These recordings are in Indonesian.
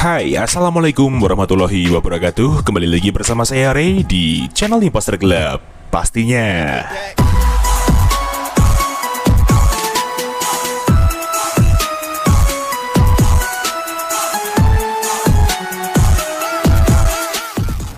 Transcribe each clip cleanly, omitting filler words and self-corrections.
Hai, assalamualaikum warahmatullahi wabarakatuh. Kembali lagi bersama saya Ray di channel Imposter Club pastinya.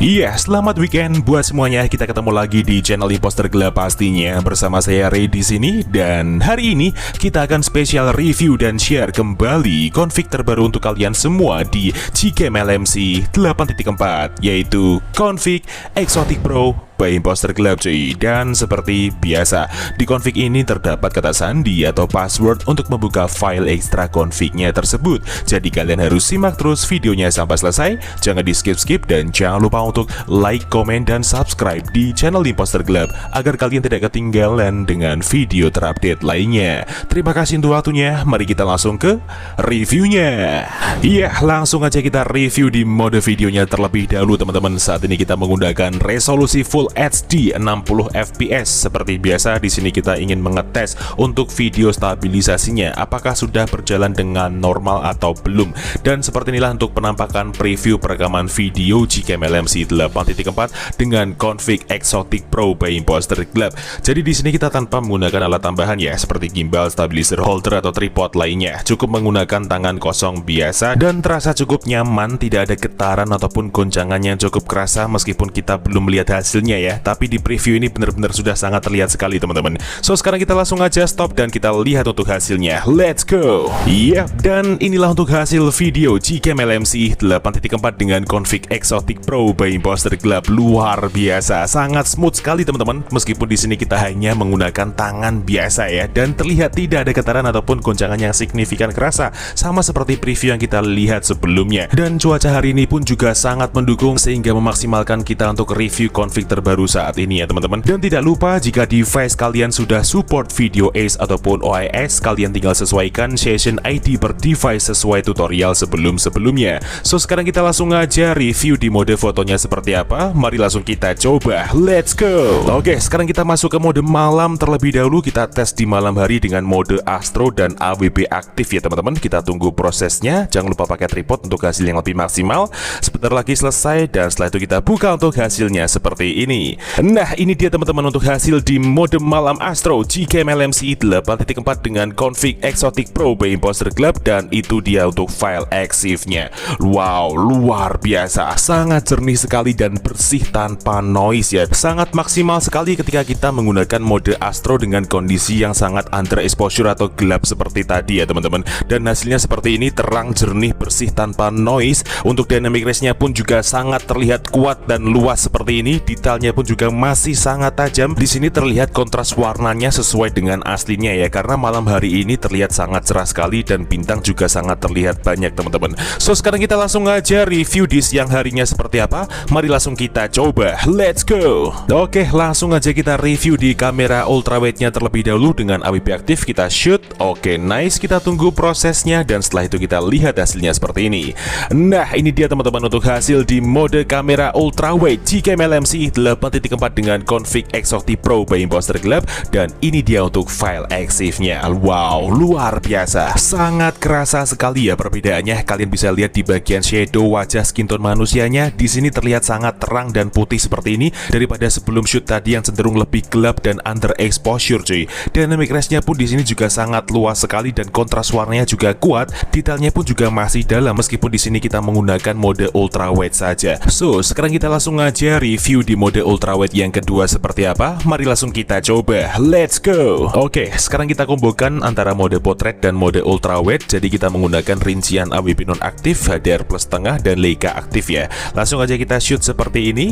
Iya, selamat weekend buat semuanya. Kita ketemu lagi di channel Imposter Club pastinya bersama saya Ray di sini, dan hari ini kita akan spesial review dan share kembali config terbaru untuk kalian semua di Gcam LMC 8.4, yaitu config Exotic Pro by Imposter Club cuy. Dan seperti biasa, di config ini terdapat kata sandi atau password untuk membuka file ekstra confignya tersebut. Jadi kalian harus simak terus videonya sampai selesai, jangan di skip-skip, dan jangan lupa untuk like, komen, dan subscribe di channel Imposter Club agar kalian tidak ketinggalan dengan video terupdate lainnya. Terima kasih untuk waktunya, mari kita langsung ke reviewnya. Iya, langsung aja kita review di mode videonya terlebih dahulu teman-teman. Saat ini kita menggunakan resolusi Full HD 60 fps. Seperti biasa, di sini kita ingin mengetes untuk video stabilisasinya apakah sudah berjalan dengan normal atau belum. Dan seperti inilah untuk penampakan preview perekaman video Gcam LMC 8.4 dengan config Exotic Pro by Imposter Club. Jadi di sini kita tanpa menggunakan alat tambahan ya, seperti gimbal, stabilizer, holder, atau tripod lainnya. Cukup menggunakan tangan kosong biasa dan terasa cukup nyaman, tidak ada getaran ataupun goncangan yang cukup kerasa meskipun kita belum melihat hasilnya ya, tapi di preview ini benar-benar sudah sangat terlihat sekali teman-teman. So sekarang kita langsung aja stop dan kita lihat untuk hasilnya. Let's go. Yap, dan inilah untuk hasil video Gcam LMC 8.4 dengan config Exotic Pro by Imposter Club. Luar biasa, sangat smooth sekali teman-teman. Meskipun di sini kita hanya menggunakan tangan biasa ya, dan terlihat tidak ada getaran ataupun goncangan yang signifikan kerasa, sama seperti preview yang kita lihat sebelumnya. Dan cuaca hari ini pun juga sangat mendukung sehingga memaksimalkan kita untuk review config terbaru saat ini ya teman-teman. Dan tidak lupa, jika device kalian sudah support video Ace ataupun OIS, kalian tinggal sesuaikan session ID per device sesuai tutorial sebelum-sebelumnya. So sekarang kita langsung aja review di mode fotonya seperti apa. Mari langsung kita coba. Let's go. Oke, sekarang kita masuk ke mode malam terlebih dahulu. Kita tes di malam hari dengan mode Astro dan AWB aktif ya teman-teman. Kita tunggu prosesnya. Jangan lupa pakai tripod untuk hasil yang lebih maksimal. Sebentar lagi selesai, dan setelah itu kita buka untuk hasilnya seperti ini. Nah, ini dia teman-teman untuk hasil di mode malam Astro Gcam LMC 8.4 dengan config Exotic Pro by Imposter Club, dan itu dia untuk file EXIF-nya. Wow, luar biasa, sangat jernih sekali dan bersih tanpa noise ya. Sangat maksimal sekali ketika kita menggunakan mode Astro dengan kondisi yang sangat underexposure atau gelap seperti tadi ya teman-teman. Dan hasilnya seperti ini, terang, jernih, bersih tanpa noise. Untuk dynamic range-nya pun juga sangat terlihat kuat dan luas seperti ini. Detailnya pun juga masih sangat tajam. Di sini terlihat kontras warnanya sesuai dengan aslinya ya, karena malam hari ini terlihat sangat cerah sekali dan bintang juga sangat terlihat banyak teman-teman. So sekarang kita langsung aja review di siang harinya seperti apa. Mari langsung kita coba. Let's go. Oke, langsung aja kita review di kamera ultrawide-nya terlebih dahulu dengan AWB aktif. Kita shoot. Oke, nice. Kita tunggu prosesnya, dan setelah itu kita lihat hasilnya seperti ini. Nah, ini dia teman-teman untuk hasil di mode kamera ultrawide Gcam LMC 8.4 dengan config Exotic Pro by Imposter Club, dan ini dia untuk file EXIF-nya. Wow, luar biasa, sangat kerasa sekali ya perbedaannya. Kalian bisa lihat di bagian shadow wajah skin tone manusianya. Di sini terlihat sangat terang dan putih seperti ini daripada sebelum shoot tadi yang cenderung lebih gelap dan underexposure cuy. Dynamic range-nya pun di sini juga sangat luas sekali dan kontras warnanya juga kuat. Detailnya pun juga masih dalam meskipun di sini kita menggunakan mode ultrawide saja. So sekarang kita langsung aja review di mode ultrawide yang kedua seperti apa. Mari langsung kita coba. Let's go. Oke, sekarang kita kombokan antara mode potret dan mode ultrawide. Jadi kita menggunakan rincian AWB nonaktif, HDR plus tengah, dan Leica aktif ya. Langsung aja kita shoot seperti ini.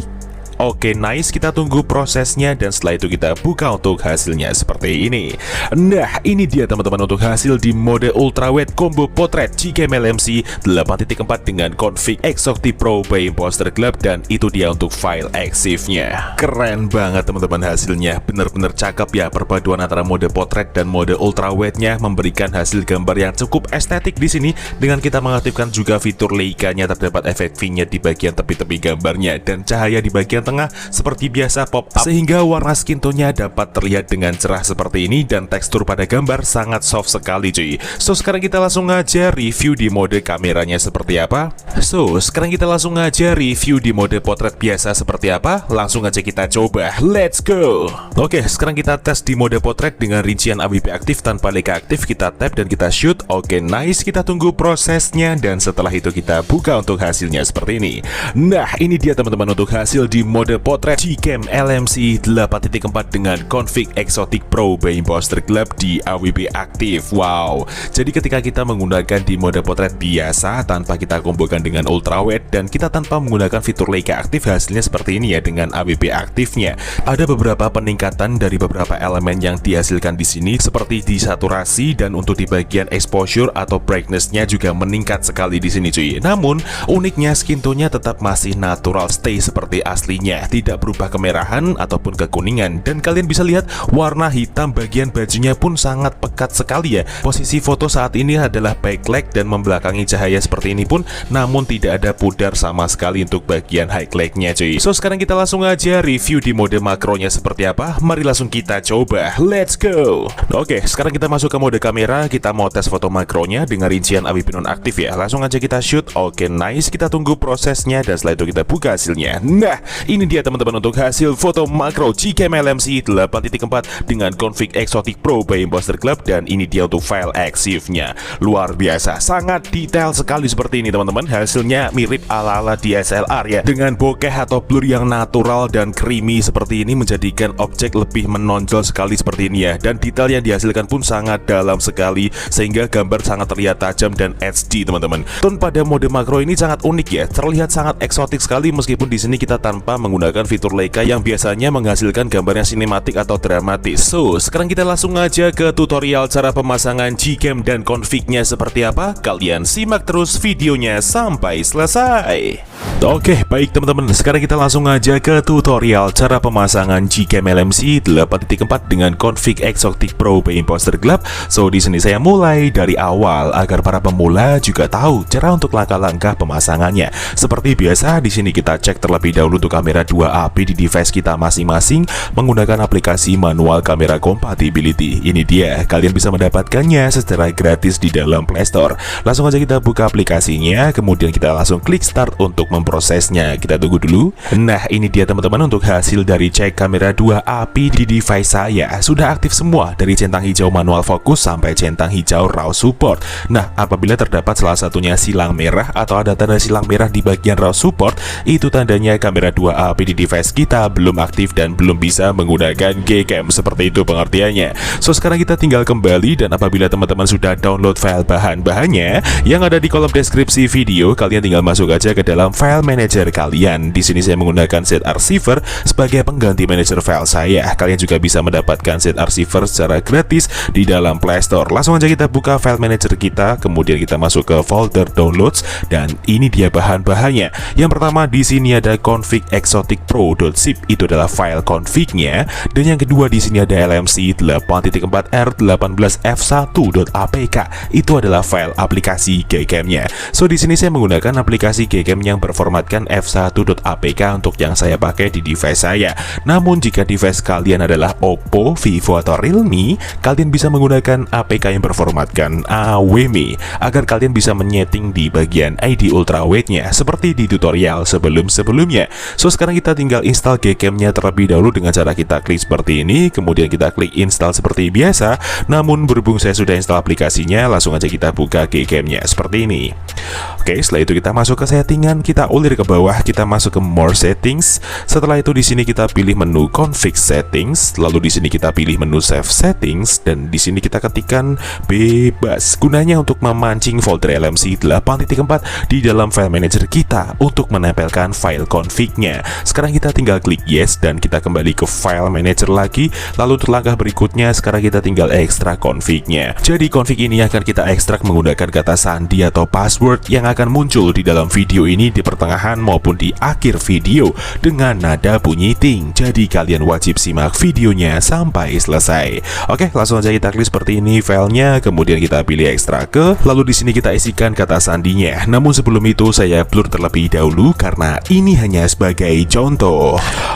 Oke, nice. Kita tunggu prosesnya, dan setelah itu kita buka untuk hasilnya seperti ini. Nah, ini dia teman-teman untuk hasil di mode ultrawide combo potret Gcam LMC 8.4 dengan config Exotic Pro by Imposter Club, dan itu dia untuk file EXIF-nya. Keren banget teman-teman hasilnya. Bener-bener cakep ya, perpaduan antara mode potret dan mode ultrawide-nya memberikan hasil gambar yang cukup estetik di sini. Dengan kita mengaktifkan juga fitur Leica-nya, terdapat efek V-nya di bagian tepi-tepi gambarnya, dan cahaya di bagian tengah seperti biasa pop up, sehingga warna skin tone-nya dapat terlihat dengan cerah seperti ini dan tekstur pada gambar sangat soft sekali cuy. So sekarang kita langsung aja review di mode kameranya seperti apa. So sekarang kita langsung aja review di mode potret biasa seperti apa. Langsung aja kita coba, let's go. Oke, sekarang kita tes di mode potret dengan rincian AWP aktif tanpa Leica aktif. Kita tap dan kita shoot. Oke, nice. Kita tunggu prosesnya dan setelah itu kita buka untuk hasilnya seperti ini. Nah, ini dia teman-teman untuk hasil di mode potret Gcam LMC 8.4 dengan config Exotic Pro by Imposter Club di AWP aktif. Wow, jadi ketika kita menggunakan di mode potret biasa tanpa kita kumpulkan dengan ultrawide dan kita tanpa menggunakan fitur Leica aktif, hasilnya seperti ini ya dengan AWP aktifnya. Ada beberapa peningkatan dari beberapa elemen yang dihasilkan di sini seperti di saturasi dan untuk di bagian exposure atau brightness-nya juga meningkat sekali di sini cuy. Namun uniknya skin tone-nya tetap masih natural stay seperti aslinya, tidak berubah kemerahan ataupun kekuningan. Dan kalian bisa lihat warna hitam bagian bajunya pun sangat pekat sekali ya. Posisi foto saat ini adalah backlight dan membelakangi cahaya seperti ini pun, namun tidak ada pudar sama sekali untuk bagian highlight-nya cuy. So sekarang kita langsung aja review di mode makronya seperti apa. Mari langsung kita coba, let's go. Oke, sekarang kita masuk ke mode kamera. Kita mau tes foto makronya dengan rincian AWP nonaktif ya. Langsung aja kita shoot. Oke, nice. Kita tunggu prosesnya dan setelah itu kita buka hasilnya. Nah, ini dia teman-teman untuk hasil foto makro Gcam LMC 8.4 dengan config Exotic Pro by Imposter Club. Dan ini dia untuk file EXIF-nya. Luar biasa, sangat detail sekali seperti ini teman-teman. Hasilnya mirip ala-ala DSLR ya, dengan bokeh atau blur yang natural dan creamy seperti ini menjadikan objek lebih menonjol sekali seperti ini ya. Dan detail yang dihasilkan pun sangat dalam sekali sehingga gambar sangat terlihat tajam dan HD teman-teman. Tone pada mode makro ini sangat unik ya, terlihat sangat eksotik sekali meskipun di sini kita tanpa menggunakan fitur Leica yang biasanya menghasilkan gambarnya sinematik atau dramatis. So sekarang kita langsung aja ke tutorial cara pemasangan Gcam dan config-nya seperti apa. Kalian simak terus videonya sampai selesai. Oke, baik teman-teman, sekarang kita langsung aja ke tutorial cara pemasangan Gcam LMC 8.4 dengan config Exotic Pro by Imposter Club. So di sini saya mulai dari awal agar para pemula juga tahu cara untuk langkah-langkah pemasangannya. Seperti biasa, di sini kita cek terlebih dahulu untuk kamera 2AP di device kita masing-masing menggunakan aplikasi manual kamera compatibility. Ini dia, kalian bisa mendapatkannya secara gratis di dalam Play Store. Langsung aja kita buka aplikasinya, kemudian kita langsung klik start untuk memprosesnya. Kita tunggu dulu. Nah, ini dia teman-teman untuk hasil dari cek kamera 2AP di device saya. Sudah aktif semua dari centang hijau manual fokus sampai centang hijau raw support. Nah, apabila terdapat salah satunya silang merah atau ada tanda silang merah di bagian raw support, itu tandanya kamera 2AP di device kita belum aktif dan belum bisa menggunakan Gcam. Seperti itu pengertiannya. So sekarang kita tinggal kembali dan apabila teman-teman sudah download file bahan-bahannya yang ada di kolom deskripsi video, kalian tinggal masuk aja ke dalam file manager kalian. Di sini saya menggunakan ZArchiver sebagai pengganti manager file saya. Kalian juga bisa mendapatkan ZArchiver secara gratis di dalam Play Store. Langsung aja kita buka file manager kita, kemudian kita masuk ke folder downloads dan ini dia bahan-bahannya. Yang pertama di sini ada config Exotic Pro.zip, itu adalah file config-nya, dan yang kedua di sini ada LMC 8.4R18F1.apk, itu adalah file aplikasi Gcam-nya. So di sini saya menggunakan aplikasi Gcam yang berformatkan f1.apk untuk yang saya pakai di device saya. Namun jika device kalian adalah Oppo, Vivo atau Realme, kalian bisa menggunakan APK yang berformatkan AWM agar kalian bisa menyeting di bagian ID ultrawide-nya seperti di tutorial sebelum-sebelumnya. So sekarang kita tinggal install Gcam-nya terlebih dahulu dengan cara kita klik seperti ini, kemudian kita klik install seperti biasa. Namun berhubung saya sudah install aplikasinya, langsung aja kita buka Gcam-nya seperti ini. Oke, setelah itu kita masuk ke settingan, kita ulir ke bawah, kita masuk ke more settings. Setelah itu di sini kita pilih menu config settings, lalu di sini kita pilih menu save settings dan di sini kita ketikkan bebas. Gunanya untuk memancing folder LMC 8.4 di dalam file manager kita untuk menempelkan file config-nya. Sekarang kita tinggal klik yes dan kita kembali ke file manager lagi. Lalu untuk langkah berikutnya sekarang kita tinggal ekstrak config-nya. Jadi config ini akan kita ekstrak menggunakan kata sandi atau password yang akan muncul di dalam video ini di pertengahan maupun di akhir video dengan nada bunyi ting. Jadi kalian wajib simak videonya sampai selesai. Oke, langsung aja kita klik seperti ini filenya, kemudian kita pilih ekstrak ke, lalu di sini kita isikan kata sandinya. Namun sebelum itu saya blur terlebih dahulu karena ini hanya sebagai sebagai contoh.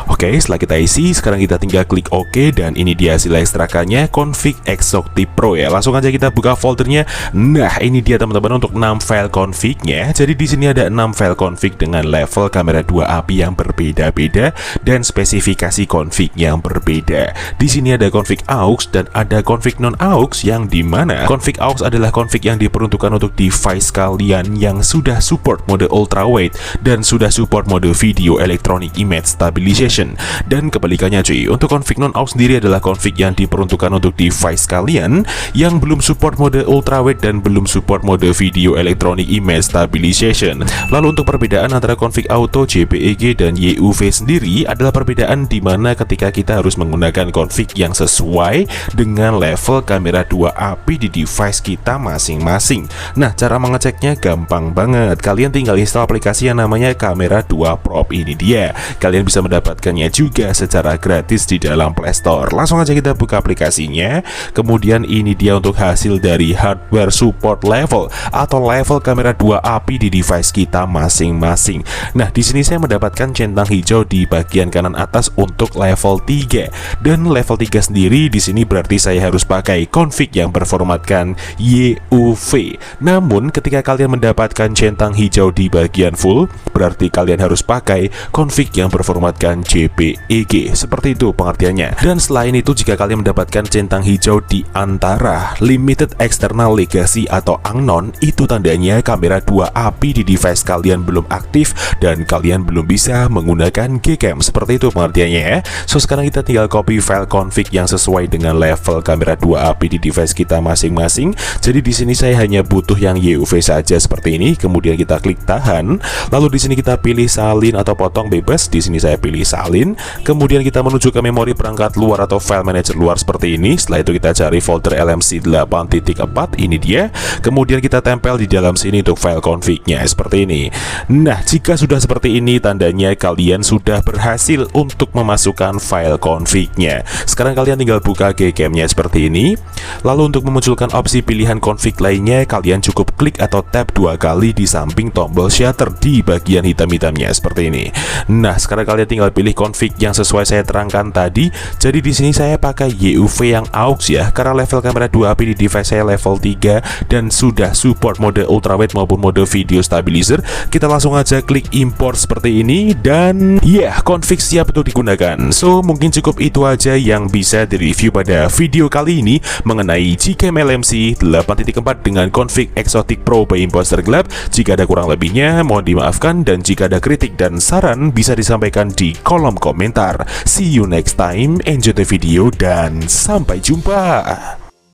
Oke, setelah kita isi, sekarang kita tinggal klik OK, dan ini dia hasil ekstrakannya, config Exotic Pro ya. Langsung aja kita buka foldernya. Nah, ini dia teman-teman untuk 6 file config-nya. Jadi di sini ada 6 file config dengan level kamera 2 API yang berbeda-beda dan spesifikasi config yang berbeda. Di sini ada config aux dan ada config non aux, yang dimana config aux adalah config yang diperuntukkan untuk device kalian yang sudah support mode ultrawide dan sudah support mode video electronic image stabilization. Dan kebalikannya cuy, untuk config non aux sendiri adalah config yang diperuntukkan untuk device kalian yang belum support mode ultrawide dan belum support mode video electronic image stabilization. Lalu untuk perbedaan antara config auto, JPEG dan YUV sendiri adalah perbedaan di mana ketika kita harus menggunakan config yang sesuai dengan level kamera 2 API di device kita masing-masing. Nah, cara mengeceknya gampang banget. Kalian tinggal install aplikasi yang namanya Kamera 2 Pro. Ini dia. Kalian bisa mendapatkannya juga secara gratis di dalam Play Store. Langsung aja kita buka aplikasinya. Kemudian ini dia untuk hasil dari hardware support level atau level kamera 2 API di device kita masing-masing. Nah, di sini saya mendapatkan centang hijau di bagian kanan atas untuk level 3. Dan level 3 sendiri di sini berarti saya harus pakai config yang berformatkan YUV. Namun ketika kalian mendapatkan centang hijau di bagian full, berarti kalian harus pakai config yang berformatkan JPEG. Seperti itu pengertiannya. Dan selain itu, jika kalian mendapatkan centang hijau di antara limited external legacy atau unknown, itu tandanya kamera 2 API di device kalian belum aktif dan kalian belum bisa menggunakan Gcam. Seperti itu pengertiannya ya. So sekarang kita tinggal copy file config yang sesuai dengan level kamera 2 API di device kita masing-masing. Jadi di sini saya hanya butuh yang YUV saja seperti ini. Kemudian kita klik tahan. Lalu di sini kita pilih salin atau potong bebas. Di sini saya pilih salin. Kemudian kita menuju ke memori perangkat luar atau file manager luar seperti ini. Setelah itu kita cari folder LMC 8.4. Ini dia. Kemudian kita tempel di dalam sini untuk file config-nya seperti ini. Nah, jika sudah seperti ini, tandanya kalian sudah berhasil untuk memasukkan file config-nya. Sekarang kalian tinggal buka Gcam-nya seperti ini. Lalu untuk memunculkan opsi pilihan config lainnya, kalian cukup klik atau tap 2 kali di samping tombol shutter di bagian hitam-hitamnya seperti ini. Nah, sekarang kalian tinggal pilih config yang sesuai saya terangkan tadi. Jadi di sini saya pakai YUV yang aux ya, karena level kamera 2 API di device saya level 3 dan sudah support mode ultrawide maupun mode video stabilizer. Kita langsung aja klik import seperti ini dan ya, config siap untuk digunakan. So mungkin cukup itu aja yang bisa direview pada video kali ini mengenai Gcam LMC 8.4 dengan config Exotic Pro by Imposter Glab. Jika ada kurang lebihnya mohon dimaafkan, dan jika ada kritik dan saran bisa disampaikan di kolom komentar. See you next time, enjoy the video dan sampai jumpa.